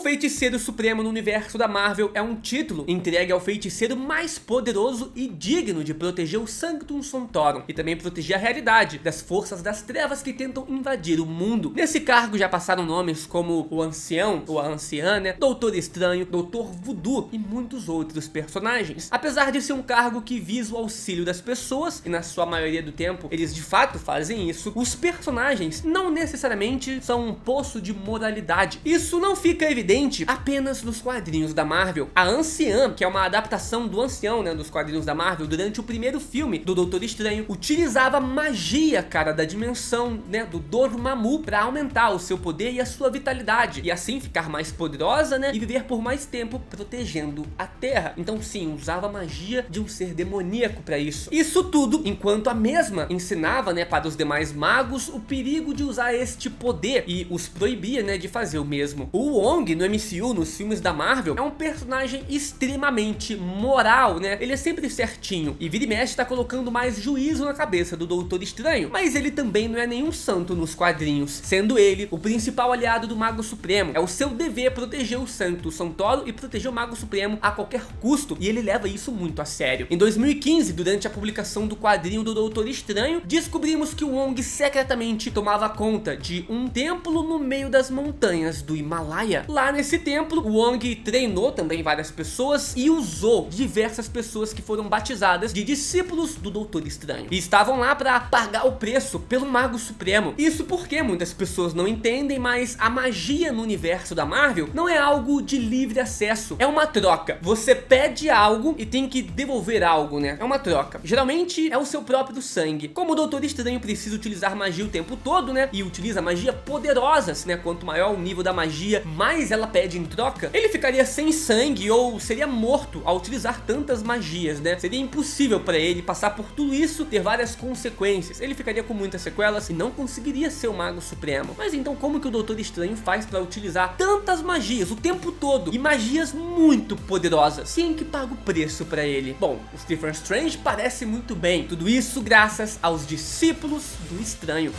Feiticeiro Supremo no universo da Marvel é um título entregue ao feiticeiro mais poderoso e digno de proteger o Sanctum Sanctorum e também proteger a realidade das forças das trevas que tentam invadir o mundo. Nesse cargo já passaram nomes como o Ancião, ou a Anciã, né? Doutor Estranho, Doutor Voodoo e muitos outros personagens. Apesar de ser um cargo que visa o auxílio das pessoas, e na sua maioria do tempo eles de fato fazem isso, os personagens não necessariamente são um poço de moralidade. Isso não fica evidente apenas nos quadrinhos da Marvel. A Anciã, que é uma adaptação do Ancião, né, dos quadrinhos da Marvel, durante o primeiro filme do Doutor Estranho, utilizava magia, cara, da dimensão, né, do Dormammu para aumentar o seu poder e a sua vitalidade, e assim ficar mais poderosa, né, e viver por mais tempo protegendo a Terra. Então sim, usava magia de um ser demoníaco para isso. Isso tudo enquanto a mesma ensinava, né, para os demais magos o perigo de usar este poder e os proibia, né, de fazer o mesmo. O Wong no MCU, nos filmes da Marvel, é um personagem extremamente moral, né? Ele é sempre certinho e vira e mexe tá colocando mais juízo na cabeça do Doutor Estranho, mas ele também não é nenhum santo nos quadrinhos, sendo ele o principal aliado do Mago Supremo. É o seu dever proteger o Sanctum Sanctorum e proteger o Mago Supremo a qualquer custo, e ele leva isso muito a sério. Em 2015, durante a publicação do quadrinho do Doutor Estranho, descobrimos que o Wong secretamente tomava conta de um templo no meio das montanhas do Himalaia. Lá nesse templo, o Wong treinou também várias pessoas e usou diversas pessoas que foram batizadas de discípulos do Doutor Estranho, e estavam lá para pagar o preço pelo Mago Supremo. Isso porque muitas pessoas não entendem, mas a magia no universo da Marvel não é algo de livre acesso, é uma troca. Você pede algo e tem que devolver algo, né? É uma troca. Geralmente é o seu próprio sangue. Como o Doutor Estranho precisa utilizar magia o tempo todo, né, e utiliza magia poderosas, né, quanto maior o nível da magia, mais ela pede em troca, ele ficaria sem sangue ou seria morto ao utilizar tantas magias, né? Seria impossível para ele passar por tudo isso, ter várias consequências. Ele ficaria com muitas sequelas e não conseguiria ser o Mago Supremo. Mas então como que o Doutor Estranho faz para utilizar tantas magias o tempo todo, e magias muito poderosas, sem que pague o preço para ele? Bom, o Stephen Strange parece muito bem. Tudo isso graças aos discípulos do Estranho.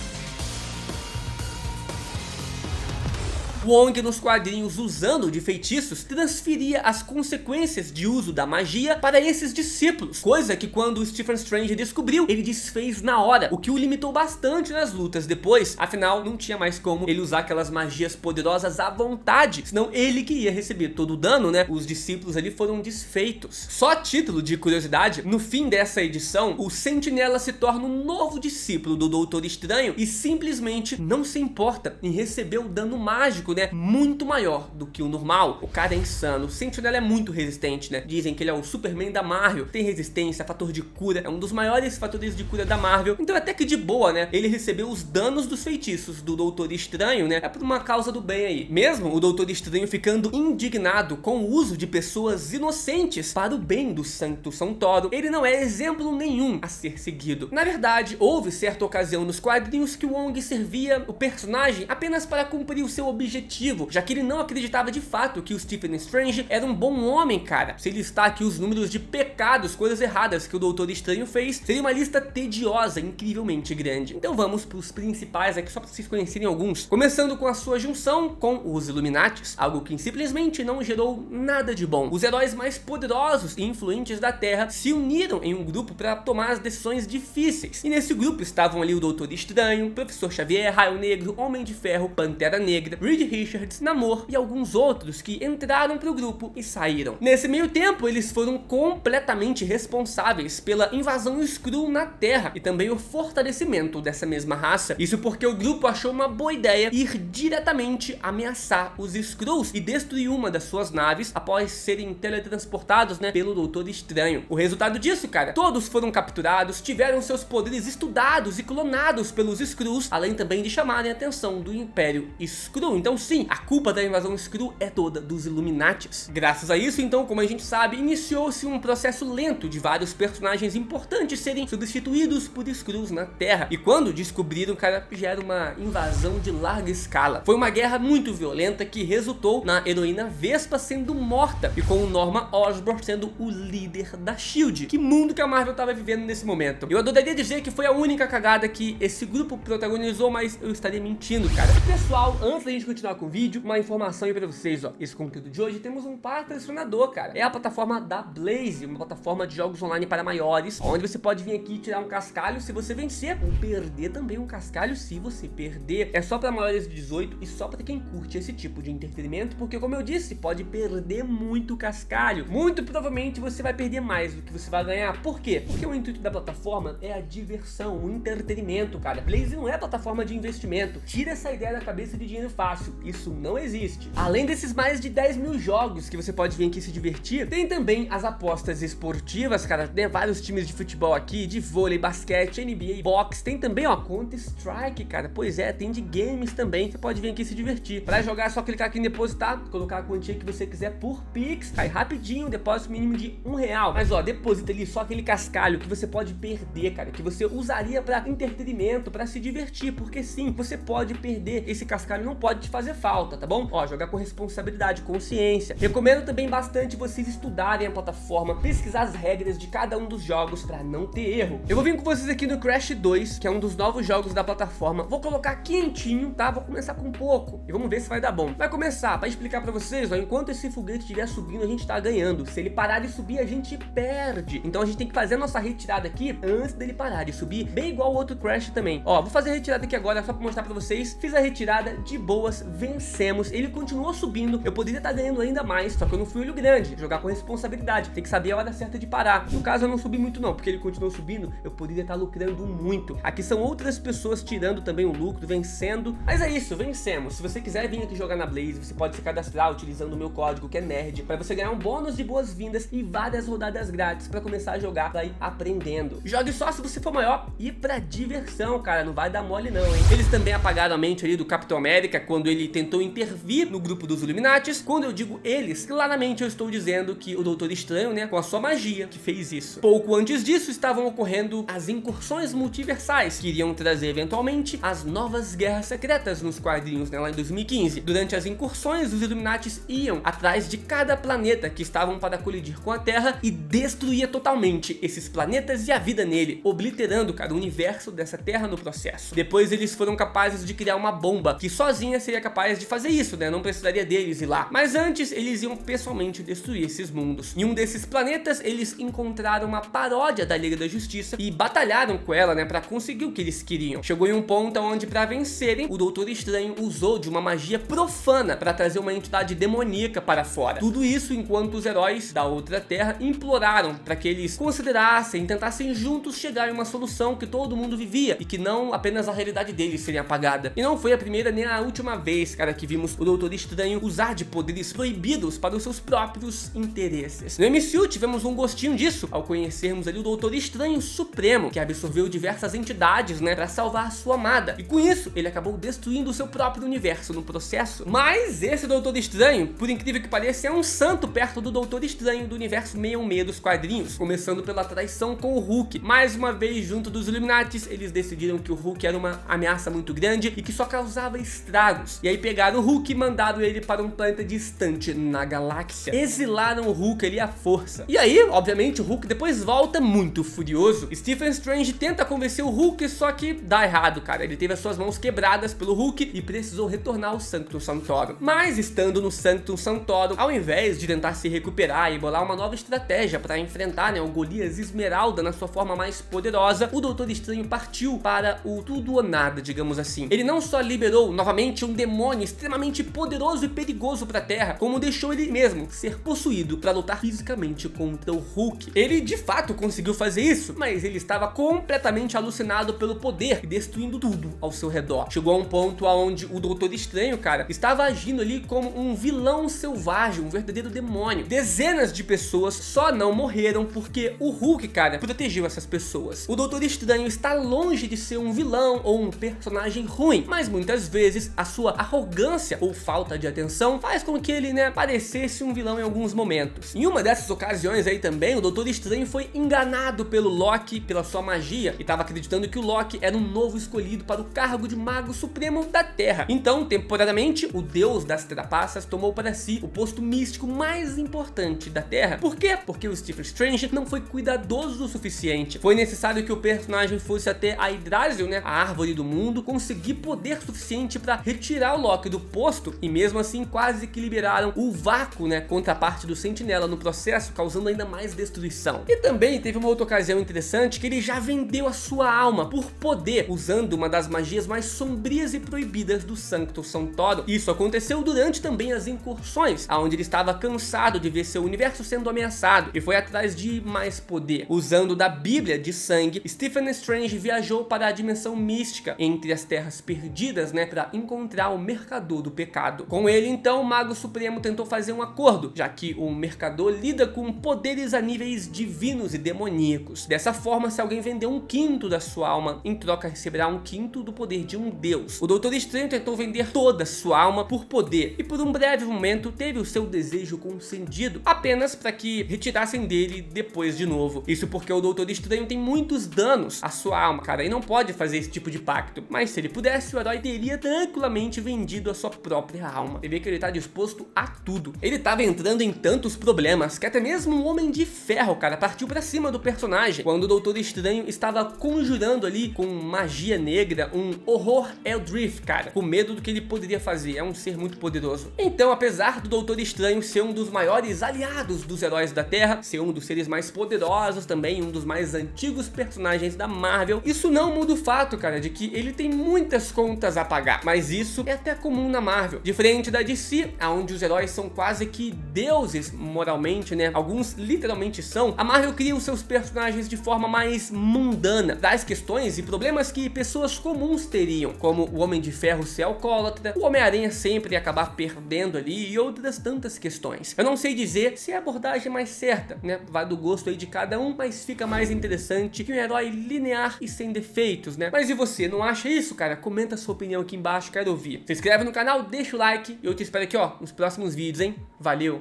Wong nos quadrinhos, usando de feitiços, transferia as consequências de uso da magia para esses discípulos, coisa que quando o Stephen Strange descobriu, ele desfez na hora, o que o limitou bastante nas lutas depois. Afinal, não tinha mais como ele usar aquelas magias poderosas à vontade, senão ele que ia receber todo o dano, né? Os discípulos ali foram desfeitos. Só a título de curiosidade, no fim dessa edição, o Sentinela se torna um novo discípulo do Doutor Estranho e simplesmente não se importa em receber o dano mágico, né, muito maior do que o normal. O cara é insano. O Sentinela é muito resistente, né? Dizem que ele é o Superman da Marvel, tem resistência, fator de cura, é um dos maiores fatores de cura da Marvel. Então até que de boa, né, ele recebeu os danos dos feitiços do Doutor Estranho, né? É por uma causa do bem aí. Mesmo o Doutor Estranho ficando indignado com o uso de pessoas inocentes para o bem do Sanctum Sanctorum, ele não é exemplo nenhum a ser seguido. Na verdade, houve certa ocasião nos quadrinhos que o Wong servia o personagem apenas para cumprir o seu objetivo, já que ele não acreditava de fato que o Stephen Strange era um bom homem, cara. Se listar aqui os números de pecados, coisas erradas que o Doutor Estranho fez, seria uma lista tediosa, incrivelmente grande. Então vamos para os principais aqui, só para vocês conhecerem alguns. Começando com a sua junção com os Illuminates, algo que simplesmente não gerou nada de bom. Os heróis mais poderosos e influentes da Terra se uniram em um grupo para tomar as decisões difíceis. E nesse grupo estavam ali o Doutor Estranho, Professor Xavier, Raio Negro, Homem de Ferro, Pantera Negra, Reed Richards, Namor e alguns outros que entraram pro grupo e saíram. Nesse meio tempo, eles foram completamente responsáveis pela invasão Skrull na Terra e também o fortalecimento dessa mesma raça. Isso porque o grupo achou uma boa ideia ir diretamente ameaçar os Skrulls e destruir uma das suas naves após serem teletransportados, né, pelo Doutor Estranho. O resultado disso, cara, todos foram capturados, tiveram seus poderes estudados e clonados pelos Skrulls, além também de chamarem a atenção do Império Skrull. Então sim, a culpa da invasão Skrull é toda dos Illuminates. Graças a isso, então, como a gente sabe, iniciou-se um processo lento de vários personagens importantes serem substituídos por Skrulls na Terra. E quando descobriram, cara, já era uma invasão de larga escala. Foi uma guerra muito violenta que resultou na heroína Vespa sendo morta e com o Norman Osborn sendo o líder da SHIELD. Que mundo que a Marvel estava vivendo nesse momento. Eu adoraria dizer que foi a única cagada que esse grupo protagonizou, mas eu estaria mentindo, cara. E, pessoal, antes da gente continuar continuar com o vídeo, uma informação aí pra vocês, ó. Esse conteúdo de hoje temos um patrocinador, cara. É a plataforma da Blaze, uma plataforma de jogos online para maiores, onde você pode vir aqui e tirar um cascalho se você vencer, ou perder também um cascalho se você perder. É só para maiores de 18 e só para quem curte esse tipo de entretenimento, porque como eu disse, pode perder muito cascalho. Muito provavelmente você vai perder mais do que você vai ganhar. Por quê? Porque o intuito da plataforma é a diversão, o entretenimento, cara. Blaze não é plataforma de investimento. Tira essa ideia da cabeça de dinheiro fácil. Isso não existe. Além desses mais de 10 mil jogos que você pode vir aqui se divertir, tem também as apostas esportivas, cara. Tem vários times de futebol aqui, de vôlei, basquete, NBA, boxe. Tem também, ó, Counter-Strike, cara. Pois é, tem de games também. Você pode vir aqui se divertir. Pra jogar é só clicar aqui em depositar, colocar a quantia que você quiser por Pix. Cai rapidinho, depósito mínimo de R$1. Mas ó, deposita ali só aquele cascalho que você pode perder, cara. Que você usaria pra entretenimento, pra se divertir. Porque sim, você pode perder. Esse cascalho não pode te fazer falta, tá bom? Ó, jogar com responsabilidade, consciência. Recomendo também bastante vocês estudarem a plataforma, pesquisar as regras de cada um dos jogos pra não ter erro. Eu vou vir com vocês aqui no Crash 2, que é um dos novos jogos da plataforma. Vou colocar quentinho, tá? Vou começar com um pouco e vamos ver se vai dar bom. Vai começar, pra explicar pra vocês, ó, enquanto esse foguete estiver subindo, a gente tá ganhando. Se ele parar de subir, a gente perde. Então a gente tem que fazer a nossa retirada aqui antes dele parar de subir, bem igual o outro Crash também. Ó, vou fazer a retirada aqui agora só pra mostrar pra vocês. Fiz a retirada de boas, vencemos. Ele continuou subindo, eu poderia estar ganhando ainda mais, só que eu não fui olho grande. Jogar com responsabilidade, tem que saber a hora certa de parar. No caso eu não subi muito não, porque ele continuou subindo, eu poderia estar lucrando muito. Aqui são outras pessoas tirando também o lucro, vencendo. Mas é isso, vencemos. Se você quiser vir aqui jogar na Blaze, você pode se cadastrar utilizando o meu código, que é NERD, para você ganhar um bônus de boas-vindas e várias rodadas grátis para começar a jogar, pra ir aprendendo. Jogue só se você for maior e pra diversão, cara, não vai dar mole não, hein? Eles também apagaram a mente ali do Capitão América quando ele tentou intervir no grupo dos Illuminatis. Quando eu digo eles, claramente eu estou dizendo que o Doutor Estranho, né, com a sua magia, que fez isso. Pouco antes disso estavam ocorrendo as incursões multiversais, que iriam trazer eventualmente as novas guerras secretas nos quadrinhos, né, lá em 2015. Durante as incursões, os Illuminatis iam atrás de cada planeta que estavam para colidir com a Terra e destruía totalmente esses planetas e a vida nele, obliterando, cara, o universo dessa Terra no processo. Depois eles foram capazes de criar uma bomba que sozinha seria capaz de fazer isso, né, não precisaria deles ir lá. Mas antes eles iam pessoalmente destruir esses mundos. Em um desses planetas eles encontraram uma paródia da Liga da Justiça e batalharam com ela, né, para conseguir o que eles queriam. Chegou em um ponto onde, para vencerem, o Doutor Estranho usou de uma magia profana para trazer uma entidade demoníaca para fora. Tudo isso enquanto os heróis da outra Terra imploraram para que eles considerassem, tentassem juntos chegar em uma solução que todo mundo vivia e que não apenas a realidade deles seria apagada. E não foi a primeira nem a última vez, cara, que vimos o Doutor Estranho usar de poderes proibidos para os seus próprios interesses. No MCU tivemos um gostinho disso ao conhecermos ali o Doutor Estranho Supremo, que absorveu diversas entidades, né, para salvar a sua amada. E com isso, ele acabou destruindo o seu próprio universo no processo. Mas esse Doutor Estranho, por incrível que pareça, é um santo perto do Doutor Estranho do universo 616 dos quadrinhos, começando pela traição com o Hulk. Mais uma vez, junto dos Illuminatis, eles decidiram que o Hulk era uma ameaça muito grande e que só causava estragos. E aí pegaram o Hulk e mandaram ele para um planeta distante na galáxia. Exilaram o Hulk ali à força. E aí, obviamente, o Hulk depois volta muito furioso. Stephen Strange tenta convencer o Hulk, só que dá errado, cara. Ele teve as suas mãos quebradas pelo Hulk e precisou retornar ao Sanctum Sanctorum. Mas estando no Sanctum Sanctorum, ao invés de tentar se recuperar e bolar uma nova estratégia para enfrentar, né, o Golias Esmeralda na sua forma mais poderosa, o Doutor Estranho partiu para o tudo ou nada, digamos assim. Ele não só liberou novamente um demônio extremamente poderoso e perigoso para a Terra, como deixou ele mesmo ser possuído para lutar fisicamente contra o Hulk. Ele de fato conseguiu fazer isso, mas ele estava completamente alucinado pelo poder e destruindo tudo ao seu redor. Chegou a um ponto onde o Doutor Estranho, cara, estava agindo ali como um vilão selvagem, um verdadeiro demônio. Dezenas de pessoas só não morreram porque o Hulk, cara, protegeu essas pessoas. O Doutor Estranho está longe de ser um vilão ou um personagem ruim, mas muitas vezes a sua arrogância ou falta de atenção faz com que ele, né, parecesse um vilão em alguns momentos. Em uma dessas ocasiões aí também, o Doutor Estranho foi enganado pelo Loki, pela sua magia, e estava acreditando que o Loki era um novo escolhido para o cargo de Mago Supremo da Terra. Então, temporariamente, o deus das trapaças tomou para si o posto místico mais importante da Terra. Por quê? Porque o Stephen Strange não foi cuidadoso o suficiente. Foi necessário que o personagem fosse até a Yggdrasil, né, a árvore do mundo, conseguir poder suficiente para retirar o Loki do posto e mesmo assim quase que liberaram o vácuo, né, contra a parte do Sentinela no processo, causando ainda mais destruição. E também teve uma outra ocasião interessante que ele já vendeu a sua alma por poder, usando uma das magias mais sombrias e proibidas do Sanctum Sanctorum. Isso aconteceu durante também as incursões, onde ele estava cansado de ver seu universo sendo ameaçado e foi atrás de mais poder. Usando da Bíblia de sangue, Stephen Strange viajou para a dimensão mística entre as terras perdidas, né, para encontrar o Mercador do Pecado. Com ele, então, o Mago Supremo tentou fazer um acordo, já que o Mercador lida com poderes a níveis divinos e demoníacos. Dessa forma, se alguém vender 1/5 da sua alma, em troca receberá 1/5 do poder de um deus. O Doutor Estranho tentou vender toda a sua alma por poder e por um breve momento teve o seu desejo concedido, apenas para que retirassem dele depois de novo. Isso porque o Doutor Estranho tem muitos danos à sua alma, cara, e não pode fazer esse tipo de pacto. Mas se ele pudesse, o herói teria tranquilamente vendido a sua própria alma. Você vê que ele tá disposto a tudo. Ele tava entrando em tantos problemas que até mesmo um Homem de Ferro, cara, partiu pra cima do personagem quando o Doutor Estranho estava conjurando ali com magia negra um horror Eldritch, cara, com medo do que ele poderia fazer. É um ser muito poderoso. Então, apesar do Doutor Estranho ser um dos maiores aliados dos heróis da Terra, ser um dos seres mais poderosos também, um dos mais antigos personagens da Marvel, isso não muda o fato, cara, de que ele tem muitas contas a pagar. Mas isso é até comum na Marvel. Diferente da DC, onde os heróis são quase que deuses moralmente, né? Alguns literalmente são. A Marvel cria os seus personagens de forma mais mundana, traz questões e problemas que pessoas comuns teriam, como o Homem de Ferro ser alcoólatra, o Homem-Aranha sempre acabar perdendo ali e outras tantas questões. Eu não sei dizer se é a abordagem mais certa, né? Vai do gosto aí de cada um, mas fica mais interessante que um herói linear e sem defeitos, né? Mas e você, não acha isso, cara? Comenta a sua opinião aqui embaixo, quero ouvir. Se inscreve no canal, deixa o like e eu te espero aqui, ó, nos próximos vídeos, hein? Valeu!